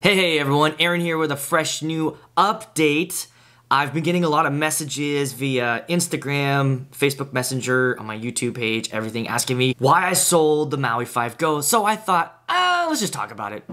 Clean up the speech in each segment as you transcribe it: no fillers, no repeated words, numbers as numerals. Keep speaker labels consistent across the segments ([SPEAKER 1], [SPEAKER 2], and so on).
[SPEAKER 1] Hey everyone, Aaron here with a fresh new update. I've been getting a lot of messages via Instagram, Facebook Messenger, on my YouTube page, everything asking me why I sold the Maui 5 Go. So I thought, let's just talk about it.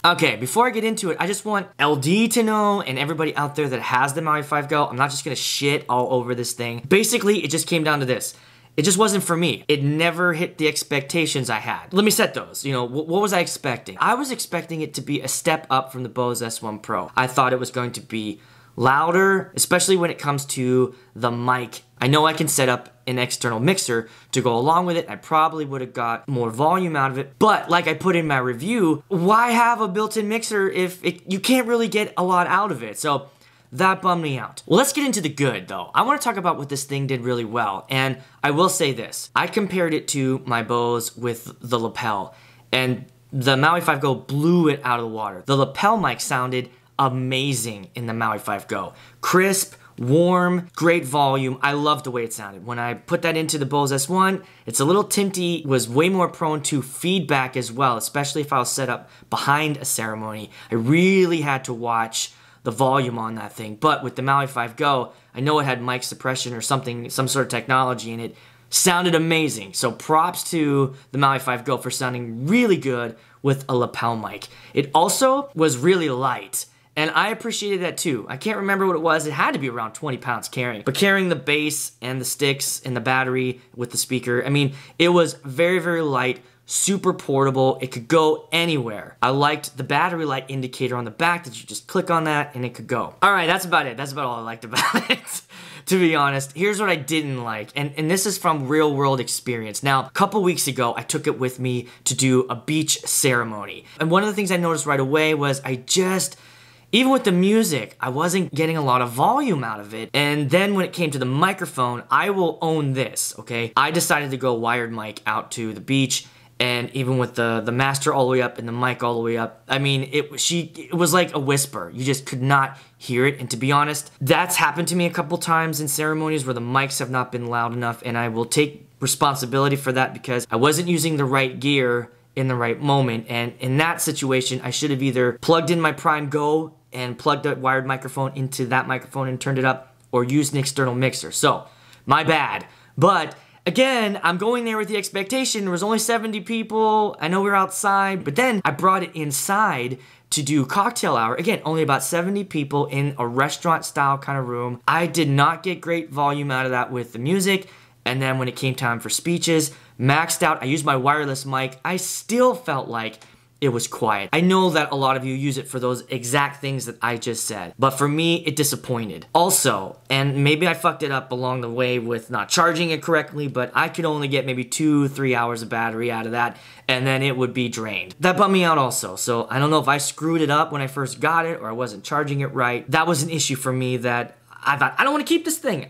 [SPEAKER 1] Okay, before I get into it, I just want LD to know and everybody out there that has the Maui 5 Go, I'm not just gonna shit all over this thing. Basically, it just came down to this. It just wasn't for me. It never hit the expectations I had. Let me set those. You know, what was I expecting? I was expecting it to be a step up from the Bose S1 Pro. I thought it was going to be louder, especially when it comes to the mic. I know I can set up an external mixer to go along with it. I probably would have got more volume out of it. But like I put in my review, why have a built-in mixer if you can't really get a lot out of it? So that bummed me out. Well, let's get into the good though. I want to talk about what this thing did really well. And I will say this. I compared it to my Bose with the lapel. And the Maui 5 Go blew it out of the water. The lapel mic sounded amazing in the Maui 5 Go. Crisp, warm, great volume. I loved the way it sounded. When I put that into the Bose S1, it's a little tinty, was way more prone to feedback as well, especially if I was set up behind a ceremony. I really had to watch the volume on that thing. But with the Maui 5 Go, I know it had mic suppression or something, some sort of technology in it. Sounded amazing. So props to the Maui 5 Go for sounding really good with a lapel mic. It also was really light, and I appreciated that too. I can't remember what it was. It had to be around 20 pounds carrying. But carrying the bass and the sticks and the battery with the speaker, I mean, it was very, very light, super portable. It could go anywhere. I liked the battery light indicator on the back that you just click on that and it could go. All right, that's about it. That's about all I liked about it, to be honest. Here's what I didn't like, and this is from real world experience. Now, a couple weeks ago, I took it with me to do a beach ceremony. And one of the things I noticed right away was even with the music, I wasn't getting a lot of volume out of it. And then when it came to the microphone, I will own this, okay? I decided to go wired mic out to the beach. And even with the master all the way up and the mic all the way up, I mean, it was like a whisper. You just could not hear it. And to be honest, that's happened to me a couple times in ceremonies where the mics have not been loud enough, and I will take responsibility for that because I wasn't using the right gear in the right moment. And in that situation, I should have either plugged in my Prime Go and plugged a wired microphone into that microphone and turned it up, or used an external mixer. So, my bad. But again, I'm going there with the expectation. There was only 70 people. I know we were outside, but then I brought it inside to do cocktail hour. Again, only about 70 people in a restaurant style kind of room. I did not get great volume out of that with the music. And then when it came time for speeches, maxed out. I used my wireless mic. I still felt like it was quiet. I know that a lot of you use it for those exact things that I just said, but for me, it disappointed. Also, and maybe I fucked it up along the way with not charging it correctly, but I could only get maybe 2-3 hours of battery out of that, and then it would be drained. That bummed me out also, so I don't know if I screwed it up when I first got it, or I wasn't charging it right. That was an issue for me that I thought, I don't want to keep this thing.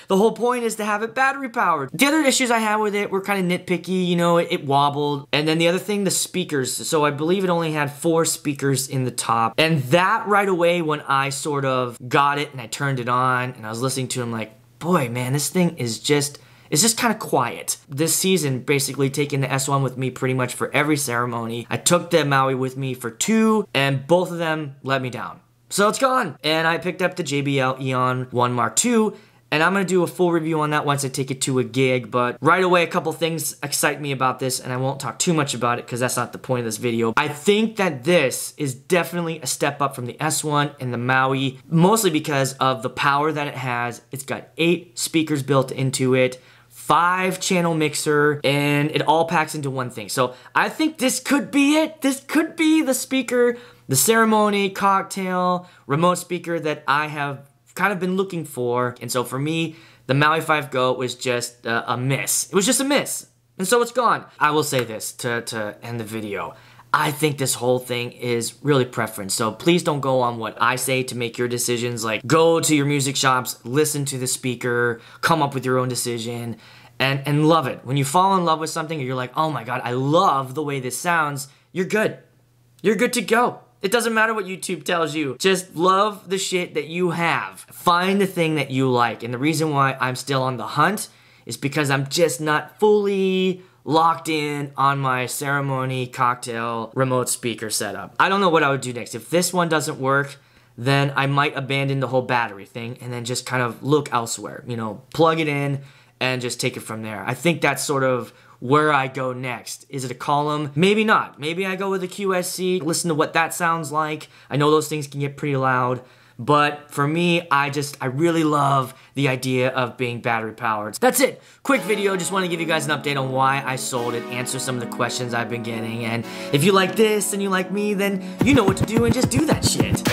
[SPEAKER 1] The whole point is to have it battery powered. The other issues I had with it were kind of nitpicky, you know, it wobbled. And then the other thing, the speakers. So I believe it only had 4 speakers in the top. And that right away when I sort of got it and I turned it on and I was listening to it, I'm like, boy, man, this thing is just, it's just kind of quiet. This season, basically taking the S1 with me pretty much for every ceremony. I took the Maui with me for 2 and both of them let me down. So it's gone. And I picked up the JBL Eon 1 Mark II, and I'm gonna do a full review on that once I take it to a gig. But right away, a couple things excite me about this, and I won't talk too much about it because that's not the point of this video. I think that this is definitely a step up from the S1 and the Maui, mostly because of the power that it has. It's got 8 speakers built into it, 5-channel mixer, and it all packs into one thing. So I think this could be it. This could be the speaker, the ceremony, cocktail, remote speaker that I have kind of been looking for. And so for me, the Maui 5 Go was just a miss. It was just a miss. And so it's gone. I will say this to end the video. I think this whole thing is really preference. So please don't go on what I say to make your decisions. Like, go to your music shops, listen to the speaker, come up with your own decision, and love it. When you fall in love with something and you're like, oh my God, I love the way this sounds, you're good. You're good to go. It doesn't matter what YouTube tells you. Just love the shit that you have. Find the thing that you like. And the reason why I'm still on the hunt is because I'm just not fully locked in on my ceremony cocktail remote speaker setup. I don't know what I would do next. If this one doesn't work, then I might abandon the whole battery thing and then just kind of look elsewhere. You know, plug it in and just take it from there. I think that's sort of where I go next. Is it a column? Maybe not. Maybe I go with a QSC, listen to what that sounds like. I know those things can get pretty loud, but for me, I really love the idea of being battery powered. That's it. Quick video, just want to give you guys an update on why I sold it, answer some of the questions I've been getting, and if you like this and you like me, then you know what to do and just do that shit.